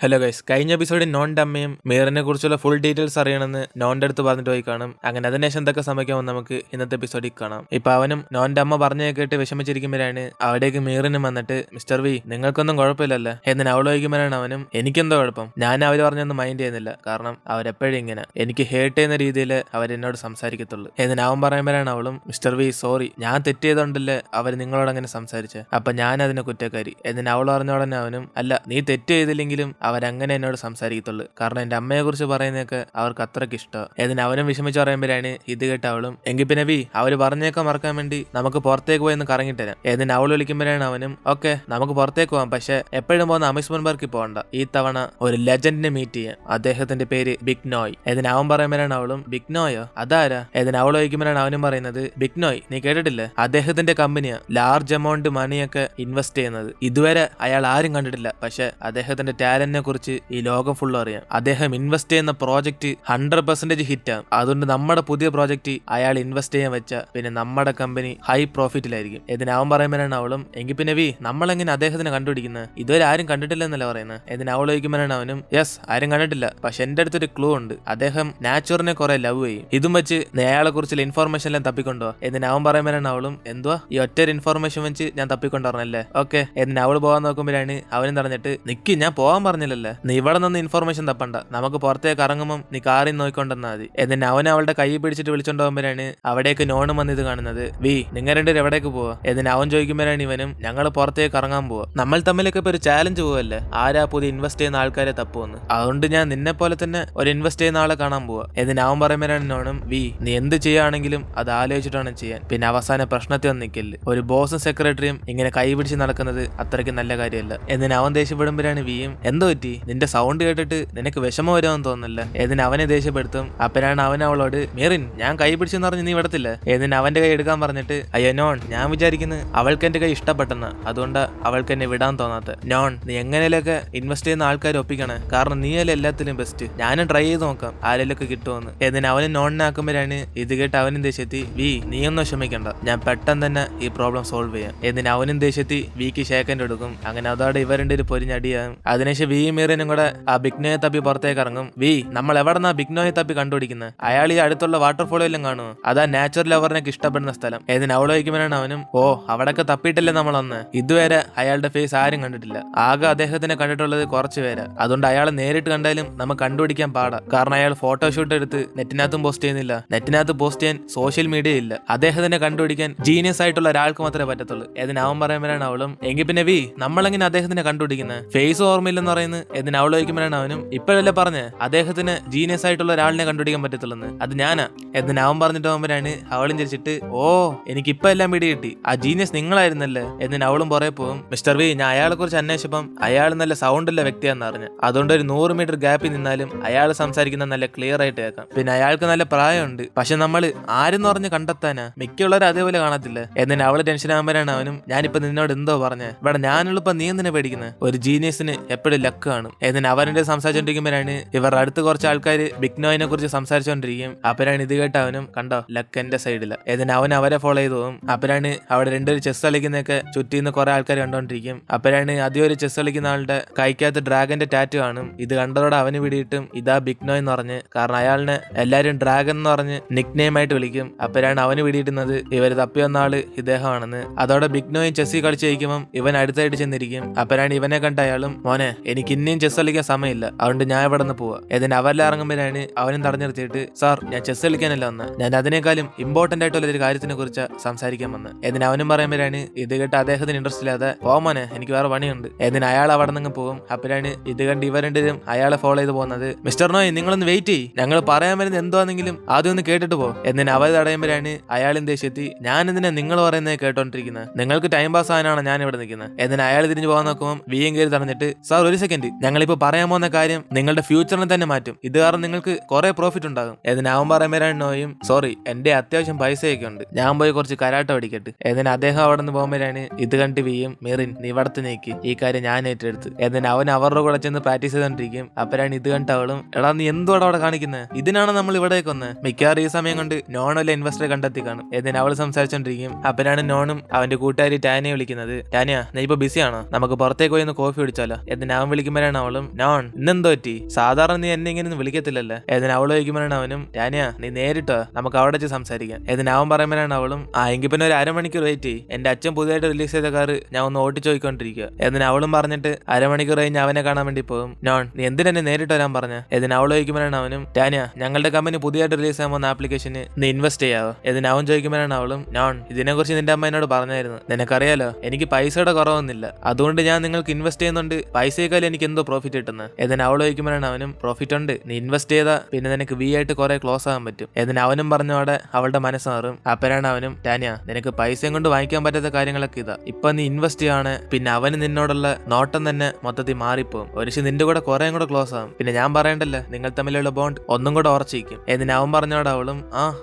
Hello guys, കഴിഞ്ഞ എപ്പിസോഡിൽ നോണിന്റെ അമ്മയും മീറിനെ കുറിച്ചുള്ള ഫുൾ ഡീറ്റെയിൽസ് അറിയണമെന്ന് നോണിന്റെ അടുത്ത് പറഞ്ഞിട്ട് പോയി കാണും. അങ്ങനെ അതിനുശേഷം എന്തൊക്കെ സംഭവിക്കാമെന്ന് നമുക്ക് ഇന്നത്തെ എപ്പിസോഡിൽ കാണാം. ഇപ്പൊ അവനും നോണിന്റെ അമ്മ പറഞ്ഞു കേട്ട് വിഷമിച്ചിരിക്കുമ്പോഴാണ് അവിടേക്ക് മീറിനും വന്നിട്ട് മിസ്റ്റർ വി നിങ്ങൾക്കൊന്നും കുഴപ്പമില്ലല്ലേ എന്ന് അവൾ ചോദിക്കുമ്പോഴാണ് അവനും എനിക്കെന്തോ കുഴപ്പം, ഞാൻ അവർ പറഞ്ഞൊന്നും മൈൻഡ് ചെയ്യുന്നില്ല, കാരണം അവരെപ്പോഴും ഇങ്ങനെ എനിക്ക് ഹേർട്ട് ചെയ്യുന്ന രീതിയിൽ അവരെന്നോട് സംസാരിക്കത്തുള്ളൂ എന്ന് അവൻ പറയുമ്പോഴാണ് അവളും മിസ്റ്റർ വി സോറി, ഞാൻ തെറ്റ് ചെയ്തോണ്ടല്ലേ അവർ നിങ്ങളോട് അങ്ങനെ സംസാരിച്ചത്, അപ്പൊ ഞാൻ അതിനെ കുറ്റക്കാരി എന്ന് അവൾ പറഞ്ഞ ഉടനെ അവനും അല്ല നീ തെറ്റ് ചെയ്തില്ലെങ്കിലും അവരങ്ങനെ എന്നോട് സംസാരിക്കത്തുള്ളൂ, കാരണം എന്റെ അമ്മയെ കുറിച്ച് പറയുന്നതൊക്കെ അവർക്ക് അത്രയ്ക്ക് ഇഷ്ടമാണ് എന്ന് അവനും വിഷമിച്ച് പറയുമ്പോഴാണ് ഇത് കേട്ട അവളും എങ്കിൽ പിന്നെ വി അവര് പറഞ്ഞേക്കാൻ മറക്കാൻ വേണ്ടി നമുക്ക് പുറത്തേക്ക് പോയി ഒന്ന് കറങ്ങിട്ട് തരാം എന്ന് അവൾ വിളിക്കുമ്പോഴാണ് അവനും ഓക്കെ നമുക്ക് പുറത്തേക്ക് പോകാം, പക്ഷെ എപ്പോഴും പോകുന്ന അമ്യൂസ്മെന്റ് പാർക്കിൽ പോകണ്ട, ഈ തവണ ഒരു ലെജൻഡിനെ മീറ്റ് ചെയ്യാം, അദ്ദേഹത്തിന്റെ പേര് ബിഗ് നോയ് എന്ന് അവൻ പറയുമ്പോഴാണ് അവളും ബിഗ് നോയോ അതാരാ എന്ന് അവൾ ചോദിക്കുമ്പോഴാണ് അവനും പറയുന്നത് ബിഗ് നോയ് നീ കേട്ടിട്ടില്ലേ, അദ്ദേഹത്തിന്റെ കമ്പനിയാ ലാർജ് എമൗണ്ട് മണിയൊക്കെ ഇൻവെസ്റ്റ് ചെയ്യുന്നത്, ഇതുവരെ അയാൾ ആരും കണ്ടിട്ടില്ല, പക്ഷെ അദ്ദേഹത്തിന്റെ ടാലന്റിനെ കുറിച്ച് ഈ ലോകം ഫുള്ള് അറിയാം, അദ്ദേഹം ഇൻവെസ്റ്റ് ചെയ്യുന്ന പ്രോജക്റ്റ് 100% ഹിറ്റാണ്, അതുകൊണ്ട് നമ്മുടെ പുതിയ പ്രോജക്റ്റ് അയാൾ ഇൻവെസ്റ്റ് ചെയ്യാൻ വെച്ച പിന്നെ നമ്മുടെ കമ്പനി ഹൈ പ്രോഫിറ്റിലായിരിക്കും എന്ന് അവൻ പറയുമ്പോഴാണ് അവളും എങ്കിൽ പിന്നെ വി നമ്മളെങ്ങനെ അദ്ദേഹത്തിനെ കണ്ടുപിടിക്കുന്നത്, ഇതുവരെ ആരും കണ്ടിട്ടില്ലെന്നല്ല പറയുന്നത് എന്ന് അവൾ ചോദിക്കുമ്പോഴാണ് അവനും യെസ് ആരും കണ്ടിട്ടില്ല, പക്ഷെ എന്റെ അടുത്തൊരു ക്ലൂ ഉണ്ട്, അദ്ദേഹം നാച്ചുറിനെ കുറെ ലവ് ചെയ്യും, ഇതും വെച്ച് അയാളെ കുറിച്ചുള്ള ഇൻഫോർമേഷൻ എല്ലാം തപ്പിക്കൊണ്ടോ എന്ന് അവൻ പറയുമ്പോഴാണ് അവളും എന്തുവാ ഈ ഒറ്റ ഇൻഫോർമേഷൻ വെച്ച് ഞാൻ തപ്പിക്കൊണ്ടറിഞ്ഞല്ലേ ഓക്കെ എന്ന് അവൾ പോകാൻ നോക്കുമ്പോഴാണ് അവനും പറഞ്ഞിട്ട് നിക്ക് ഞാൻ പോകാൻ പറഞ്ഞില്ലല്ലേ, നീ ഇവിടെ നിന്ന് ഇൻഫോർമേഷൻ തപ്പണ്ട, നമുക്ക് പുറത്തേക്ക് ഇറങ്ങുമ്പോൾ നീ കാറിൽ നോക്കിക്കൊണ്ടെന്നാ മതി എന്നിട്ട് അവൻ അവളുടെ കൈ പിടിച്ചിട്ട് വിളിച്ചോണ്ട് പോകുമ്പോഴാണ് അവിടേക്ക് നോണും വന്ന് ഇത് കാണുന്നത്, വി നിങ്ങൾ രണ്ടുപേരും എവിടേക്ക് പോവാ എന്നിട്ട് അവൻ ചോദിക്കുമ്പോഴാണ് ഇവനും ഞങ്ങൾ പുറത്തേക്ക് ഇറങ്ങാൻ പോവാ, നമ്മൾ തമ്മിലൊക്കെ ഇപ്പൊ ഒരു ചാലഞ്ച് പോവല്ലേ, ആരാ പുതിയ ഇൻവെസ്റ്റ് ചെയ്യുന്ന ആൾക്കാരെ തപ്പുവന്ന്, അതുകൊണ്ട് ഞാൻ നിന്നെ പോലെ തന്നെ ഒരു ഇൻവെസ്റ്റ് ചെയ്യുന്ന ആളെ കാണാൻ പോവാ എന്നിട്ട് അവൻ പറയുമ്പോഴാണ് നോണും വി നീ എന്ത് ചെയ്യുകയാണെങ്കിലും അത് ആലോചിച്ചിട്ടാണ് ചെയ്യാൻ, പിന്നെ അവസാന പ്രശ്നത്തിൽ ഒന്നും നിൽക്കില്ല, ഒരു ബോസും സെക്രട്ടറിയും ഇങ്ങനെ കൈ പിടിച്ച് നടക്കുന്നത് അത്രയ്ക്ക് നല്ല കാര്യമല്ല എന്നിട്ട് അവൻ ദേഷ്യപ്പെടുമ്പോഴാണ് വിയും എന്തോ പറ്റി നിന്റെ സൗണ്ട് കേട്ടിട്ട് നിനക്ക് വിഷമം വരുമെന്ന് തോന്നുന്നില്ല എന്നിട്ട് അവനെ ദേഷ്യപ്പെടുത്തും, അപ്പനാണ് അവൻ അവളോട് മീറിൻ ഞാൻ കൈ പിടിച്ചെന്ന് പറഞ്ഞ് നീ വിടത്തില്ല എന്നിട്ട് അവന്റെ കൈ എടുക്കാൻ പറഞ്ഞിട്ട് അയ്യോ നോൺ ഞാൻ വിചാരിക്കുന്നത് അവൾക്ക് എന്റെ കൈ ഇഷ്ടപ്പെട്ടെന്ന്, അതുകൊണ്ട് അവൾക്ക് എന്നെ വിടാൻ തോന്നാത്ത, നോൺ നീ എങ്ങനെയൊക്കെ ഇൻവെസ്റ്റ് ചെയ്യുന്ന ആൾക്കാർ ഒപ്പിക്കണേ, കാരണം നീയല്ലേ എല്ലാത്തിലും ബെസ്റ്റ്, ഞാനും ട്രൈ ചെയ്ത് നോക്കാം ആരെയൊക്കെ കിട്ടുമെന്ന് എന്നിട്ട് അവന് നോണിനാക്കുമ്പോഴാണ് ഇത് കേട്ട് അവനും ദേഷ്യത്തി വി നീ ഒന്നും വിഷമിക്കണ്ട, ഞാൻ പെട്ടെന്ന് തന്നെ ഈ പ്രോബ്ലം സോൾവ് ചെയ്യാം എന്നിട്ട് അവനും ദേഷ്യത്തി വിക്ക് ഷേക്കൻഡ് എടുക്കും, അങ്ങനെ അതോടെ ഇവരുടെ ഒരു പൊരിഞ്ഞടിയാകും. അതിനുശേഷം വി മീറിനും കൂടെ ആ ബിഗ് നോയെ തപ്പി പുറത്തേക്ക് ഇറങ്ങും, വി നമ്മൾ എവിടെന്നാ ബിഗ് നോയെ തപ്പി കണ്ടുപിടിക്കുന്നത്, അയാൾ ഈ അടുത്തുള്ള വാട്ടർഫോളോ എല്ലാം കാണുമോ, അതാ നാച്ചുറൽ ലവറിനൊക്കെ ഇഷ്ടപ്പെടുന്ന സ്ഥലം എന്നിട്ട് അവൾ വയ്ക്കുമ്പോഴാണ് അവനും ഓ അവിടൊക്കെ തപ്പിയിട്ടല്ലേ നമ്മളന്ന്, ഇതുവരെ അയാളുടെ ഫേസ് ആരും കണ്ടിട്ടില്ല, ആകെ അദ്ദേഹത്തിനെ കണ്ടിട്ടുള്ളത് കുറച്ച് പേര്, അതുകൊണ്ട് അയാളെ നേരിട്ട് കണ്ടാലും നമുക്ക് കണ്ടുപിടിക്കാൻ പാടാ, കാരണം അയാൾ ഫോട്ടോഷൂട്ട് എടുത്ത് നെറ്റിനകത്തും പോസ്റ്റ് ചെയ്യുന്നില്ല, നെറ്റിനകത്ത് പോസ്റ്റ് ചെയ്യാൻ സോഷ്യൽ മീഡിയ ഇല്ല, അദ്ദേഹത്തിനെ കണ്ടുപിടിക്കാൻ ജീനിയസ് ആയിട്ടുള്ള ഒരാൾക്ക് മാത്രമേ പറ്റത്തുള്ളൂ എന്നിട്ട് അവൻ പറയുമ്പോഴാണ് അവളും എങ്കിൽ പിന്നെ വി നമ്മളെങ്ങനെ അദ്ദേഹത്തിനെ കണ്ടുപിടിക്കുന്നത്, ഫേസ് ഓർമ്മയില്ലെന്ന് പറയുന്നത് എന്നിട്ട് അവൾ ചോദിക്കുമ്പോഴാണ് അവനും ഇപ്പോഴല്ലേ പറഞ്ഞ് അദ്ദേഹത്തിന് ജീനിയസ് ആയിട്ടുള്ള ഒരാളിനെ കണ്ടുപിടിക്കാൻ പറ്റത്തുള്ളൂ, അത് ഞാനാ എന്നിട്ട് അവൻ പറഞ്ഞിട്ട് പോകുമ്പോഴാണ് അവളും ചിരിച്ചിട്ട് ഓ എനിക്ക് ഇപ്പൊ എല്ലാം പിടി കിട്ടി, ആ ജീനിയസ് നിങ്ങളായിരുന്നല്ലേ എന്നിട്ട് അവളും പുറകെ പോകും, മിസ്റ്റർ വി ഞാൻ അയാളെ കുറിച്ച് അന്വേഷിച്ചപ്പം അയാൾ നല്ല സൗണ്ടുള്ള വ്യക്തിയാന്ന് അറിഞ്ഞു, അതുകൊണ്ട് ഒരു 100 മീറ്റർ ഗ്യാപ്പിൽ നിന്നാലും അയാൾ സംസാരിക്കുന്ന നല്ല ക്ലിയർ ആയിട്ട് കേൾക്കാം, പിന്നെ അയാൾക്ക് നല്ല പ്രായമുണ്ട്, പക്ഷെ നമ്മൾ ആരെന്ന് പറഞ്ഞ് കണ്ടെത്താനാ, മിക്കുള്ളവർ അതേപോലെ കാണത്തില്ല എന്നിട്ട് അവള് ടെൻഷൻ ആകുമ്പോഴാണ് അവനും ഞാനിപ്പോ നിന്നോട് എന്തോ പറഞ്ഞേ, ഇവിടെ ഞാനുള്ളപ്പോ നീ എന്തിനാ പേടിക്കുന്നത്, ഒരു ജീനിയസിന് എപ്പോഴും ലക്ക് കാണും എന്നിട്ട് അവരുടെ സംസാരിച്ചോണ്ടിരിക്കുമ്പോഴാണ് ഇവരുടെ അടുത്ത് കുറച്ച് ആൾക്കാർ ബിഗ് നോയിനെ കുറിച്ച് സംസാരിച്ചോണ്ടിരിക്കും, അപ്പനാണ് ഇത് കേട്ട അവനും കണ്ടോ ലക്ക് എന്റെ സൈഡില് എന്നിട്ട് അവൻ അവരെ ഫോളോ ചെയ്തു പോകും, അപ്പനാണ് അവിടെ രണ്ടുപേര് ചെസ് കളിക്കുന്നൊക്കെ ചുറ്റിന്ന് കുറെ ആൾക്കാർ കണ്ടോണ്ടിരിക്കും, അപ്പനാണ് ആദ്യം ഒരു ചെസ് കളിക്കുന്ന ആളുടെ കൈക്കകത്ത് ഡ്രാഗന്റെ ടാറ്റു കാണും, ഇത് കണ്ടതോടെ അവന് പിടിയിട്ടും ഇതാ ബിഗ് നോയ് എന്ന് പറഞ്ഞ്, കാരണം അയാളിനെ എല്ലാരും ഡ്രാഗൻ എന്ന് പറഞ്ഞ് നിക് നെയിം ആയിട്ട് വിളിക്കും, അപ്പനാണ് അവന് പിടിയിട്ടുന്നത് ഇവര് തപ്പി വന്ന ആള് ഇദ്ദേഹമാണെന്ന്, അതോടെ ബിഗ് നോയും ചെസ്സിൽ കളിച്ച് കഴിക്കുമ്പോൾ ഇവൻ അടുത്തായിട്ട് ചെന്നിരിക്കും, അപ്പനാണ് ഇവനെ കണ്ട അയാളും മോനെ എനിക്ക് ഇനിയും ചെസ് കളിക്കാൻ സമയമില്ല, അതുകൊണ്ട് ഞാൻ ഇവിടെ നിന്ന് പോവാ എന്നിട്ട് അവരെല്ലാം ഇറങ്ങുമ്പോഴാണ് അവനും തടഞ്ഞു നിർത്തിയിട്ട് സാർ ഞാൻ ചെസ് കളിക്കാനല്ല വന്ന്, ഞാൻ അതിനേക്കാളും ഇമ്പോർട്ടന്റ് ആയിട്ടുള്ള ഒരു കാര്യത്തിനെ കുറിച്ച് സംസാരിക്കാൻ വന്ന് എന്നിട്ട് അവനും പറയുമ്പോഴാണ് ഇത് കേട്ട് അദ്ദേഹത്തിന് ഇൻട്രസ്റ്റ് ഇല്ലാതെ പോമോനെ എനിക്ക് വേറെ പണിയുണ്ട് എന്നിട്ട് അയാൾ അവിടെ നിന്ന് പോകും, അപ്പോഴാണ് ഇത് കണ്ട് ഇവർ രണ്ടുപേരും അയാളെ ഫോളോ ചെയ്ത് പോകുന്നത്, മിസ്റ്റർ നോയ് നിങ്ങളൊന്ന് വെയിറ്റ് ചെയ്യ് ഞങ്ങൾ പറയാൻ വരുന്നത് എന്താണെങ്കിലും ആദ്യം ഒന്ന് കേട്ടിട്ട് പോ എന്നിട്ട് അവർ തടയുമ്പോഴാണ് അയാളും ദേഷ്യത്തി ഞാൻ എന്തിനാ നിങ്ങൾ പറയുന്നത് കേട്ടോണ്ടിരിക്കുന്നത്, നിങ്ങൾക്ക് ടൈം പാസ് ആകാനാണ് ഞാൻ ഇവിടെ നിൽക്കുന്നത് എന്നിട്ട് അയാൾ തിരിഞ്ഞു പോകാൻ നോക്കുമ്പോൾ വിയും കയറി തടഞ്ഞിട്ട് സാർ ഒരു സെക്കൻഡ് ഞങ്ങളിപ്പോ പറയാൻ പോകുന്ന കാര്യം നിങ്ങളുടെ ഫ്യൂച്ചറിനെ തന്നെ മാറ്റും, ഇത് കാരണം നിങ്ങൾക്ക് കുറെ പ്രോഫിറ്റ് ഉണ്ടാകും എന്നിട്ട് അവൻ പറയുമ്പോഴാണ് നോയും സോറി എന്റെ അത്യാവശ്യം പൈസയൊക്കെ ഉണ്ട് ഞാൻ പോയി കുറച്ച് കരാട്ട പഠിക്കട്ടെ എന്നിട്ട് അദ്ദേഹം അവിടെ നിന്ന് പോകുമ്പോഴാണ് ഇത് കണ്ട് വിയും മീറിൻ നീ ഇവിടത്ത് നീക്കി ഈ കാര്യം ഞാൻ ഏറ്റെടുത്ത് എന്നിട്ട് അവൻ അവരുടെ കൂടെ ചെന്ന് പ്രാക്ടീസ് ചെയ്തോണ്ടിരിക്കും, അപ്പോഴാണ് ഇത് കണ്ട് അവളും എടാ നീ എന്തുവാണ് അവിടെ കാണിക്കുന്നത്, ഇതിനാണ് നമ്മൾ ഇവിടേക്ക് വന്ന്, മിക്കവാറും ഈ സമയം കൊണ്ട് നോണല്ല ഇൻവെസ്റ്ററെ കണ്ടെത്തി കാണും എന്നിട്ട് അവൾ സംസാരിച്ചോണ്ടിരിക്കും, അപ്പോഴാണ് നോണും അവന്റെ കൂട്ടുകാരി ടാനിയെ വിളിക്കുന്നത്, ടാനിയ നീ ഇപ്പൊ ബിസിയാണോ നമുക്ക് പുറത്തേക്ക് പോയി ഒന്ന് കോഫി കുടിച്ചാലോ എന്നിട്ട് അവൻ വിളിക്കും ചോദിക്കുമ്പോഴാണ് അവളും നോൺ ഇന്നെന്തോ പറ്റി, സാധാരണ നീ എന്നെ ഇങ്ങനെ വിളിക്കത്തില്ലല്ലേ. ഏതിന് അവൾ ചോദിക്കുമ്പോഴാണ് അവനും ടാനിയ നീ നേരിട്ടോ നമുക്ക് അവിടെ വെച്ച് സംസാരിക്കാം. ഏതിന് അവൻ പറയുമ്പോഴാണ് അവളും എങ്കിൽ പിന്നെ ഒരു അരമണിക്കൂർ വെയിറ്റ് ചെയ്യും, എന്റെ അച്ഛൻ പുതിയതായിട്ട് റിലീസ് ചെയ്ത കാറ് ഞാൻ ഒന്ന് ഓടിച്ചു പോയിക്കൊണ്ടിരിക്കുക. ഏതിന് അവളും പറഞ്ഞിട്ട് അരമണിക്കൂർ കഴിഞ്ഞ് അവനെ കാണാൻ വേണ്ടി പോകും. നോൺ നീ എന്തിനെന്നെ നേരിട്ട് വരാൻ പറഞ്ഞ. ഏതിന് അവൾ ചോദിക്കുമ്പോഴാണ് അവനും ടാനിയ ഞങ്ങളുടെ കമ്പനി പുതിയതായിട്ട് റിലീസ് ചെയ്യാൻ പോകുന്ന ആപ്ലിക്കേഷന് നീ ഇൻവെസ്റ്റ് ചെയ്യാവോ. ഏതിന് അവൻ ചോദിക്കുമ്പോഴാണ് അവളും നോൺ ഇതിനെക്കുറിച്ച് നിന്റെ അമ്മ എന്നോട് പറഞ്ഞായിരുന്നു, നിനക്കറിയാലോ എനിക്ക് പൈസയുടെ കുറവൊന്നുമില്ല, അതുകൊണ്ട് ഞാൻ നിങ്ങൾക്ക് ഇൻവെസ്റ്റ് ചെയ്യുന്നുണ്ട്, പൈസയേക്കാൾ എനിക്ക് എന്തോ പ്രോഫിറ്റ് കിട്ടുന്നത്. ഏതിന് അവൾ ചോദിക്കുമ്പോഴാണ് അവനും പ്രോഫിറ്റ് ഉണ്ട്, നീ ഇൻവെസ്റ്റ് ചെയ്താ പിന്നെ നിനക്ക് വി ആയിട്ട് കുറെ ക്ലോസ് ആകാൻ പറ്റും. ഏതിന് അവനും പറഞ്ഞോടെ അവളുടെ മനസ്സ് മാറും. അപ്പരാണ് അവനും ടാനിയ നിനക്ക് പൈസയും കൊണ്ട് വാങ്ങിക്കാൻ പറ്റാത്ത കാര്യങ്ങളൊക്കെ ഇതാ, ഇപ്പൊ നീ ഇൻവെസ്റ്റ് ചെയ്യാണ് പിന്നെ അവന് നിന്നോടുള്ള നോട്ടം തന്നെ മൊത്തത്തിൽ മാറിപ്പോവും, ഒരു നിന്റെ കൂടെ കുറെ കൂടെ ക്ലോസ് ആകും, പിന്നെ ഞാൻ പറയണ്ടല്ലോ നിങ്ങൾ തമ്മിലുള്ള ബോണ്ട് ഒന്നും കൂടെ ഉറച്ചിരിക്കും. ഏതിന് അവൻ പറഞ്ഞോടെ അവളും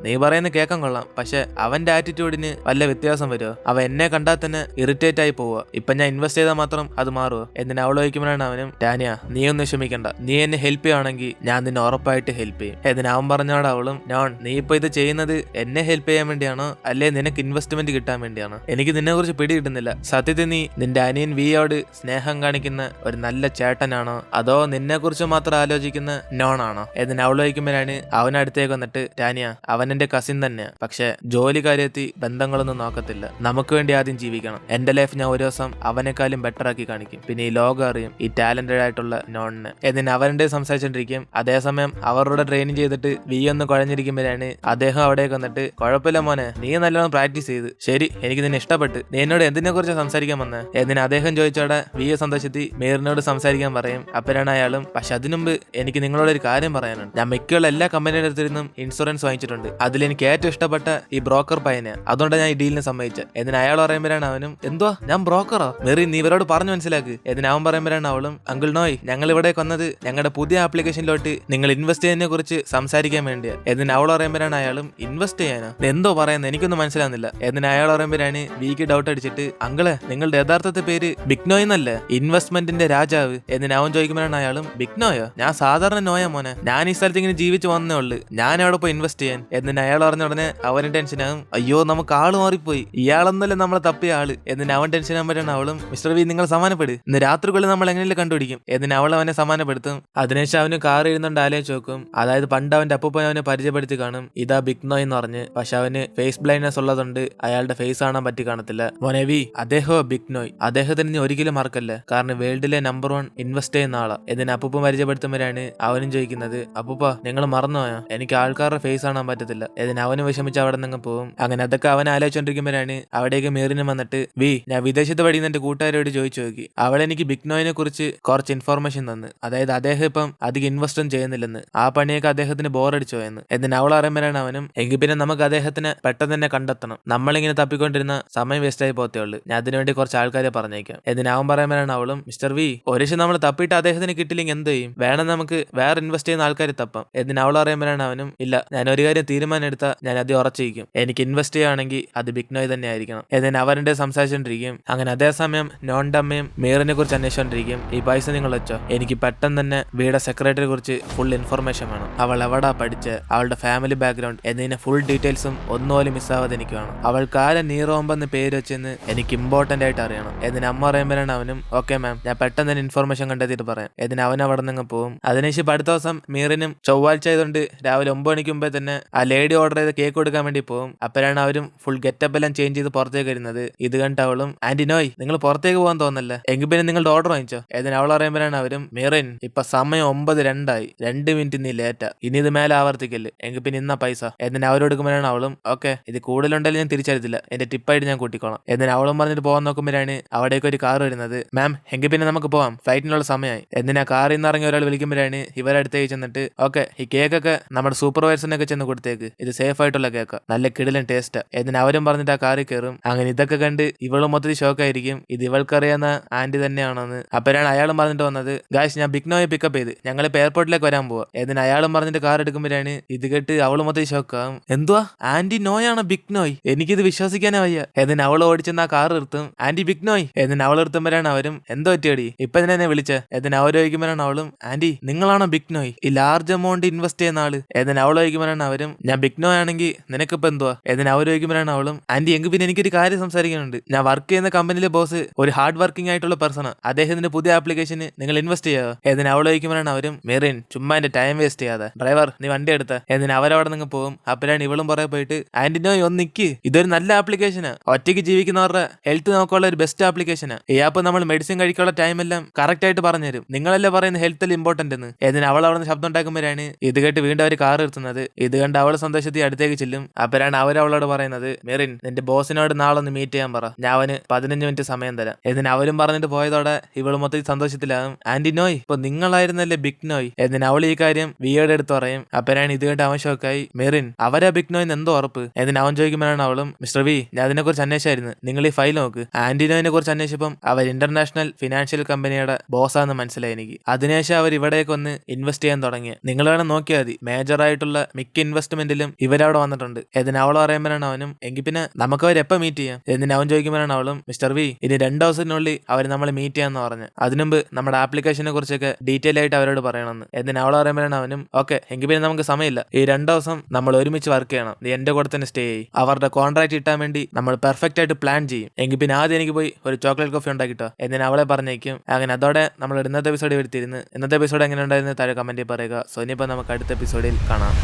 നീ പറയുന്ന കേൾക്കാൻ കൊള്ളാം, പക്ഷെ അവന്റെ ആറ്റിറ്റ്യൂഡിന് വല്ല വ്യത്യാസം വരുമോ, അവൻ എന്നെ കണ്ടാൽ തന്നെ ഇറിറ്റേറ്റ് ആയി പോവുക, ഇപ്പൊ ഞാൻ ഇൻവെസ്റ്റ് ചെയ്താൽ മാത്രം അത് മാറുമോ. എന്നിന് അവൾ ചോദിക്കുമ്പോഴാണ് അവനും ടാനിയ നീ ഒന്നും ക്ഷമിക്കണ്ട, നീ എന്നെ ഹെൽപ്പ് ചെയ്യുകയാണെങ്കിൽ ഞാൻ നിന്നെ ഉറപ്പായിട്ട് ഹെൽപ്പ് ചെയ്യും. എന്നിന് അവൻ പറഞ്ഞോടെ അവളും നോൺ നീ ഇപ്പൊ ഇത് ചെയ്യുന്നത് എന്നെ ഹെൽപ്പ് ചെയ്യാൻ വേണ്ടിയാണോ അല്ലെ നിനക്ക് ഇൻവെസ്റ്റ്മെന്റ് കിട്ടാൻ വേണ്ടിയാണോ, എനിക്ക് നിന്നെ കുറിച്ച് പിടി കിട്ടുന്നില്ല, സത്യത്തിൽ നീ നിന്റെ അനിയൻ വിയോട് സ്നേഹം കാണിക്കുന്ന ഒരു നല്ല ചേട്ടനാണോ അതോ നിന്നെ കുറിച്ച് മാത്രം ആലോചിക്കുന്ന നോൺ ആണോ. എന്നിന് അവൾ ചോദിക്കുമ്പോഴാണ് അവനടുത്തേക്ക് വന്നിട്ട് ടാനിയ അവൻ എന്റെ കസിൻ തന്നെയാ, പക്ഷെ ജോലി കാര്യത്തിൽ ബന്ധങ്ങളൊന്നും നോക്കത്തില്ല, നമുക്ക് വേണ്ടി ആദ്യം ജീവിക്കണം, എന്റെ ലൈഫ് ഞാൻ ഒരു ദിവസം അവനെക്കാളും ബെറ്റർ ആക്കി കാണിക്കും, പിന്നെ ഈ ലോകം അറിയും ഈ ടാലന്റഡ് ആയിട്ടുള്ള നോണിന്. എന്നിന് അവരുടെ സംസാരിച്ചോണ്ടിരിക്കും. അതേസമയം അവരുടെ ട്രെയിനിങ് ചെയ്തിട്ട് വി ഒന്ന് കുഴഞ്ഞിരിക്കുമ്പോഴാണ് അദ്ദേഹം അവിടേക്ക് വന്നിട്ട് കുഴപ്പമില്ല മോനെ നീ നല്ലോണം പ്രാക്ടീസ് ചെയ്ത്, ശരി എനിക്ക് നിന്നെ ഇഷ്ടപ്പെട്ട്, നീ എന്നോട് എന്തിനെ കുറിച്ച് സംസാരിക്കാൻ വന്ന്. എന്നിന് അദ്ദേഹം ചോദിച്ചോടെ വിയെ സന്തോഷത്തിൽ മീറിനോട് സംസാരിക്കാൻ പറയും. അപ്പനാണ് അയാളും പക്ഷെ അതിനുമുമ്പ് എനിക്ക് നിങ്ങളോട് ഒരു കാര്യം പറയാനുണ്ട്, ഞാൻ മിക്കുള്ള എല്ലാ കമ്പനിയുടെ അടുത്തിരുന്നും ഇൻഷുറൻസ് വാങ്ങിച്ചിട്ടുണ്ട്, അതിൽ എനിക്ക് ഏറ്റവും ഇഷ്ടപ്പെട്ട ഈ ബ്രോക്കർ പയ്യനെയാണ്, അതുകൊണ്ട് ഞാൻ ഈ ഡീലിന് സമ്മതിച്ചത്. എന്നിന് അയാൾ പറയുമ്പോഴാണ് അവനും എന്തുവാ ഞാൻ ബ്രോക്കറോ, മെറി നീ ഇവരോട് പറഞ്ഞു മനസ്സിലാക്ക്. എന്നിന് അവൻ പറയുമ്പോഴാണ് അവളും അങ്കിൾ നോയ് ഞങ്ങൾ ഇവിടെ വന്നത് ഞങ്ങളുടെ പുതിയ ആപ്ലിക്കേഷനിലോട്ട് നിങ്ങൾ ഇൻവെസ്റ്റ് ചെയ്യുന്നതിനെ കുറിച്ച് സംസാരിക്കാൻ വേണ്ടിയാ. എന്നിന് അവൾ പറയുമ്പോഴാണ് അയാളും ഇൻവെസ്റ്റ് ചെയ്യാനോ എന്തോ പറയുന്നത് എനിക്കൊന്നും മനസ്സിലാവുന്നില്ല. എന്നിന് അയാൾ പറയുമ്പോഴാണ് വിക്ക് ഡൗട്ട് അടിച്ചിട്ട് അങ്കിളെ നിങ്ങളുടെ യഥാർത്ഥത്തെ പേര് ബിഗ്നോയ് എന്നല്ലേ, ഇൻവെസ്റ്റ്മെന്റിന്റെ രാജാവ്. എന്നിന് അവൻ ചോദിക്കുമ്പോഴാണ് അയാളും ബിഗ്നോയോ, ഞാൻ സാധാരണ നോയ മോനെ, ഞാൻ ഈ സ്ഥലത്ത് ഇങ്ങനെ ജീവിച്ചു വന്നേ ഉള്ളു, ഞാൻ എവിടെ പോയി ഇൻവെസ്റ്റ് ചെയ്യാൻ. എന്നിന് അയാൾ പറഞ്ഞ ഉടനെ അവന് ടെൻഷനാകും, അയ്യോ നമുക്ക് ആള് മാറിപ്പോയി, ഇയാളെന്നല്ലേ നമ്മളെ തപ്പിയ ആള്. എന്നിന് അവൻ ടെൻഷൻ ആകുമ്പോഴാണ് അവളും മിസ്റ്റർ വി നിങ്ങൾ സമാനപ്പെടും, ഇന്ന് രാത്രികളിൽ നമ്മൾ എങ്ങനെയും കണ്ടുപിടിക്കും. എന്നിന് അവൾ അവനെ സമാനപ്പെടുത്തും. അതിനുശേഷം അവന് കാർ എഴുതുന്നുണ്ട് ആലോചിച്ച് നോക്കും, അതായത് പണ്ട് അവന്റെ അപ്പൂപ്പൻ അവനെ പരിചയപ്പെടുത്തി കാണും ഇതാ ബിഗ്നോയ് എന്ന് പറഞ്ഞ്, പക്ഷെ അവന് ഫേസ് ബ്ലൈൻഡ്നെസ് ഉള്ളതുകൊണ്ട് അയാളുടെ ഫേസ് കാണാൻ പറ്റി കാണത്തില്ല. മോനെ വി അദ്ദേഹം ബിഗ്നോയ്, അദ്ദേഹത്തിന് നീ ഒരിക്കലും മറക്കല്ലേ, കാരണം വേൾഡിലെ നമ്പർ 1 ഇൻവെസ്റ്റ് ചെയ്യുന്ന ആളാ. ഇതിന് അപ്പൂപ്പൻ പരിചയപ്പെടുത്തുമ്പോഴാണ് അവനും ചോദിക്കുന്നത് അപ്പൂപ്പ നിങ്ങൾ മറന്നുപോയോ, എനിക്ക് ആൾക്കാരുടെ ഫേസ് കാണാൻ പറ്റത്തില്ല. ഇതിന് അവന് വിഷമിച്ച് അവിടെ നിന്ന് പോകും. അങ്ങനെ അതൊക്കെ അവൻ ആലോചിച്ചോണ്ടിരിക്കുമ്പോഴാണ് അവിടേക്ക് മീറിനും വന്നിട്ട് വി ഞാൻ വിദേശത്ത് പഠിക്കുന്ന എന്റെ കൂട്ടുകാരോട് ചോദിച്ചു നോക്കി, അവളെനിക്ക് ബിഗ്നോയിനെ കുറിച്ച് കുറച്ച് ഇൻഫോർമേഷൻ തന്നു, അതായത് അദ്ദേഹം ഇപ്പം അധികം ഇൻവെസ്റ്റും ചെയ്യുന്നില്ലെന്ന്, ആ പണിയൊക്കെ അദ്ദേഹത്തിന് ബോറടിച്ചോ എന്ന്. എന്നിന് അവൾ അറിയുമ്പോഴാണ് അവനും എങ്കിൽ പിന്നെ നമുക്ക് അദ്ദേഹത്തിനെ പെട്ടെന്ന് തന്നെ കണ്ടെത്തണം, നമ്മളിങ്ങനെ തപ്പിക്കൊണ്ടിരുന്ന സമയം വേസ്റ്റ് ആയി പോത്തേ ഉള്ളൂ, ഞാൻ അതിനുവേണ്ടി കുറച്ച് ആൾക്കാരെ പറഞ്ഞേക്കാം. എന്നിന് അവൻ പറയുമ്പോഴാണ് അവളും മിസ്റ്റർ വി ഒരു നമ്മൾ തപ്പിയിട്ട് അദ്ദേഹത്തിന് കിട്ടില്ലെങ്കിൽ എന്ത് ചെയ്യും, വേണം നമുക്ക് വേറെ ഇൻവെസ്റ്റ് ചെയ്യുന്ന ആൾക്കാരെ തപ്പാം. എന്നിന് അവൾ പറയുമ്പോഴാണ് അവനും ഇല്ല ഞാൻ ഒരു കാര്യം തീരുമാനം എടുത്താൽ ഞാൻ അത് ഉറച്ചിരിക്കും, എനിക്ക് ഇൻവെസ്റ്റ് ചെയ്യുകയാണെങ്കിൽ അത് ബിഗ്നോയ് തന്നെ ആയിരിക്കണം. എന്നിന് അവരുടെ സംസാരിച്ചോണ്ടിരിക്കും. അങ്ങനെ അതേസമയം നോണിന്റെ അമ്മയും മീറിനെ കുറിച്ച് അന്വേഷിച്ചോണ്ടിരിക്കും, ഈ പൈസ നിങ്ങൾ വെച്ചോ, എനിക്ക് പെട്ടെന്ന് തന്നെ വീടെ സെക്രട്ടറിയെ കുറിച്ച് ഫുൾ ഇൻഫർമേഷൻ വേണം, അവൾ എവിടാ പഠിച്ച് അവളുടെ ഫാമിലി ബാക്ക്ഗ്രൗണ്ട് എന്നതിന് ഫുൾ ഡീറ്റെയിൽസും ഒന്നുപോലും മിസ്സാവാതെ എനിക്ക് വേണം, അവൾക്ക് ആരെ നീറോമ്പെന്ന് പേര് വെച്ചെന്ന് എനിക്ക് ഇമ്പോർട്ടന്റ് ആയിട്ട് അറിയണം. എന്നിന് അമ്മ പറയുമ്പോഴാണ് അവനും ഓക്കെ മാം ഞാൻ പെട്ടെന്ന് തന്നെ ഇൻഫർമേഷൻ കണ്ടെത്തിയിട്ട് പറയാം. എന്നിന് അവൻ അവിടെ നിന്ന് പോകും. അതിനുശേഷം അടുത്ത ദിവസം മീറിനും ചൊവ്വാഴ്ച ആയതുകൊണ്ട് രാവിലെ 9 മണിക്ക് മുമ്പേ തന്നെ ആ ലേഡി ഓർഡർ ചെയ്ത് കേക്ക് കൊടുക്കാൻ വേണ്ടി പോകും. അപ്പോഴാണ് അവരും ഫുൾ ഗെറ്റപ്പ് എല്ലാം ചേഞ്ച് ചെയ്ത് പുറത്തേക്ക് വരുന്നത്. ഇത് കണ്ട് അവളും ആന്റി നോയ് നിങ്ങൾ പുറത്തേക്ക് പോകാൻ തോന്നല്ലേ, എങ്കിൽ പിന്നെ നിങ്ങളുടെ ഓർഡർ വാങ്ങിച്ചോ. എന്നിന് അവൾ പറയുമ്പോഴാണ് അവരും മീറിൻ ഇപ്പൊ സമയം 9:02 2 മിനിറ്റ് നീ ലേറ്റാ, ഇനി ഇത് മേലെ ആവർത്തിക്കല്, എങ്കിൽ പിന്നെ ഇന്ന പൈസ. എന്നിന് അവരോട് എടുക്കുമ്പോഴാണ് അവളും ഓക്കെ ഇത് കൂടുതലുണ്ടെങ്കിലും ഞാൻ തിരിച്ചറിയത്തില്ല, എന്റെ ടിപ്പായിട്ട് ഞാൻ കൂട്ടിക്കോളാം. എന്നിന് അവളും പറഞ്ഞിട്ട് പോകാൻ നോക്കുമ്പോഴാണ് അവിടേക്ക് ഒരു കാർ വരുന്നത്. മാം എങ്കിൽ പിന്നെ നമുക്ക് പോവാം, ഫ്ലൈറ്റിനുള്ള സമയമായി. എന്നിന് ആ കാറിൽ നിന്ന് ഇറങ്ങി ഒരാൾ വിളിക്കുമ്പോഴാണ് ഇവരടുത്തേക്ക് ചെന്നിട്ട് ഓക്കെ ഈ കേക്കൊക്കെ നമ്മുടെ സൂപ്പർവൈസറിനൊക്കെ ചെന്ന് കൊടുത്തേക്ക്, ഇത് സേഫ് ആയിട്ടുള്ള കേക്ക്, നല്ല കിടിലൻ ടേസ്റ്റ്. എന്നിന് അവരും പറഞ്ഞിട്ട് ആ കാറിൽ കയറും. അങ്ങനെ ഇതൊക്കെ കണ്ട് ഇവളും മൊത്തത്തിൽ ഷോക്കായിരിക്കും, ഇത് ഇവൾക്കറിയാവുന്ന ആന്റി തന്നെയാണെന്ന്. അപ്പോഴാണ് അയാളും പറഞ്ഞിട്ട് വന്നത് ഗായ്സ് ഞാൻ ബിഗ്നോയെ പിക്കപ്പ് ചെയ്ത് ഞങ്ങളിപ്പോ എയർപോർട്ടിലേക്ക് വരാൻ പോവാ. എന്നിന് അയാളും പറഞ്ഞിട്ട് കാർ എടുക്കുമ്പോഴാണ് ഇത് കേട്ട് അവള് മൊത്തത്തിൽ ഷോക്കാവും, എന്തുവാ ആന്റി നോയാണ് ബിഗ്നോയ്, എനിക്കിത് വിശ്വസിക്കാനേ വയ്യ. എന്നിന് അവൾ ഓടിച്ചെന്ന് ആ കാർ നിർത്തും. ആന്റി ബിഗ്നോയ് എന്നിന് അവൾ നിർത്തുമ്പോഴാണ് അവരും എന്തോ പറ്റിയടി ഇപ്പൊ എന്നെ വിളിച്ചേ. എന്നിന് അവർ ചോദിക്കുമ്പോഴാണ് അവളും ആന്റി നിങ്ങളാണോ ബിഗ്നോയ് ഈ ലാർജ് എമൗണ്ട് ഇൻവെസ്റ്റ് ചെയ്യുന്ന ആള്. എന്നിന് അവൾ ചോദിക്കുമ്പോഴാണ് അവരും ഞാൻ ബിഗ്നോയ് ആണെങ്കിൽ നിനക്കിപ്പോ എന്തുവാ. എന്നിന് അവർ ചോദിക്കുമ്പോഴാണ് അവളും ആന്റി എങ്കിൽ പിന്നെ എനിക്കൊരു കാര്യം സംസാരിക്കാനുണ്ട്, ഞാൻ വർക്ക് ചെയ്യുന്ന കമ്പനിയിലെ ബോസ് ഒരു ഹാർഡ് വർക്കിംഗ് ആയിട്ടുള്ള പേഴ്സണാണ്, അദ്ദേഹത്തിന്റെ പുതിയ ആപ്ലിക്കേഷൻ ആപ്ലിക്കേഷന് നിങ്ങൾ ഇൻവെസ്റ്റ് ചെയ്യാവോ എന്നിന് അവൾ ചോദിക്കുമ്പോഴാണ് അവരും മെറിൻ ചുമ്മാ എന്റെ ടൈം വേസ്റ്റ് ചെയ്യാതെ ഡ്രൈവർ നീ വണ്ടി എടുത്ത എന്നിന് അവരവിടെ നിങ്ങൾ പോകും. അപ്പോഴാണ് ഇവളും പുറകെ പോയിട്ട് ആന്റിനോയ് ഒന്ന് നിക്ക്, ഇതൊരു നല്ല ആപ്ലിക്കേഷനാ, ഒറ്റയ്ക്ക് ജീവിക്കുന്നവരുടെ ഹെൽത്ത് നോക്കാനുള്ള ഒരു ബെസ്റ്റ് ആപ്ലിക്കേഷനാ. ഈ ആപ്പ് നമ്മൾ മെഡിസിൻ കഴിക്കാനുള്ള ടൈം എല്ലാം കറക്റ്റ് ആയിട്ട് പറഞ്ഞുതരും. നിങ്ങളല്ലേ പറയുന്നത് ഹെൽത്തിൽ ഇമ്പോർട്ടന്റ് എന്ന്. എന്നിന് അവൾ അവിടെ നിന്ന് ശബ്ദം ഉണ്ടാക്കുമ്പോഴാണ് ഇത് കേട്ട് വീണ്ടും അവർ കാർ നിർത്തുന്നത്. ഇത് കണ്ട് അവൾ സന്തോഷത്തിൽ അടുത്തേക്ക് ചെല്ലും. അപ്പോഴാണ് അവളോട് പറയുന്നത് മെറിൻ നിന്റെ ബോസിനോട് നാളെ ഒന്ന് മീറ്റ് ചെയ്യാൻ പറ, ഞാൻ അവന് 15 മിനിറ്റ് സമയം തരാം. എന്നിന് അവരും പറഞ്ഞിട്ട് പോയതോടെ ഇവൾ മൊത്തത്തിൽ സന്തോഷത്തിലാകും. ആന്റിനോയ് ഇപ്പൊ നിങ്ങളായിരുന്നല്ലേ ബിഗ് നോയ് എന്നിന് അവൾ ഈ കാര്യം വിയോടെ എടുത്ത് പറയും. അപ്പോഴാണ് ഇത് കേട്ട് അവൻ ഷോക്കായി. മെറിൻ അവരാ ബിഗ് നോയ് എന്തോ ഉറപ്പ് എന്നിന് അവൻ ചോദിക്കുമ്പോഴാണ് അവളും മിസ്റ്റർ വി ഞാൻ അതിനെ കുറിച്ച് അന്വേഷിച്ചായിരുന്നു, നിങ്ങൾ ഈ ഫയൽ നോക്ക്. ആന്റിനോയിനെ കുറിച്ച് അന്വേഷിച്ചപ്പം അവർ ഇന്റർനാഷണൽ ഫിനാൻഷ്യൽ കമ്പനിയുടെ ബോസാന്ന് മനസ്സിലായി എനിക്ക്. അതിനുശേഷം അവർ ഇവിടേക്ക് ഒന്ന് ഇൻവെസ്റ്റ് ചെയ്യാൻ തുടങ്ങി. നിങ്ങൾ വേണം നോക്കിയാൽ മതി, മേജർ ആയിട്ടുള്ള മിക്ക ഇൻവെസ്റ്റ്മെന്റിലും ഇവരവിടെ വന്നിട്ടുണ്ട് എന്നിന് അവൾ പറയുമ്പോഴാണ് അവനും എങ്കിൽ പിന്നെ നമുക്ക് അവർ എപ്പോൾ മീറ്റ് ചെയ്യാം എന്നിന് അവൻ ചോദിക്കുമ്പോഴാണ് അവളും മിസ്റ്റർ വി ഇനി 2 ദിവസത്തിനുള്ളിൽ അവർ നമ്മൾ മീറ്റ് ചെയ്യാന്ന് പറഞ്ഞു. അതിനുമുമ്പ് നമ്മുടെ ആപ്ലിക്കേഷനെ കുറിച്ചൊക്കെ ഡീറ്റെയിൽ ആയിട്ട് അവരോട് പറയണമെന്ന്. എന്നിന് അവൾ പറയുമ്പോഴാണ് അവനും ഓക്കെ എങ്കിൽ പിന്നെ നമുക്ക് സമയമില്ല, ഈ 2 ദിവസം നമ്മൾ ഒരുമിച്ച് വർക്ക് ചെയ്യണം, നീ എന്റെ കൂടെ തന്നെ സ്റ്റേ ചെയ്യും. അവരുടെ കോൺട്രാക്ട് കിട്ടാൻ വേണ്ടി നമ്മൾ പെർഫെക്റ്റ് ആയിട്ട് പ്ലാൻ ചെയ്യും. എങ്കിൽ പിന്നെ ആദ്യം എനിക്ക് പോയി ഒരു ചോക്ലേറ്റ് കോഫി ഉണ്ടാക്കിട്ടോ എന്നിന് അവളെ പറഞ്ഞേക്കും. അങ്ങനെ അതോടെ നമ്മൾ ഇന്നത്തെ എപ്പിസോഡ് എടുത്തിരുന്നു. ഇന്നത്തെ എപ്പിസോഡ് എങ്ങനെ ഉണ്ടായിരുന്നു താഴെ കമന്റിൽ പറയുക. സോ ഇനിയിപ്പോൾ നമുക്ക് അടുത്ത എപ്പിസോഡിൽ കാണാം.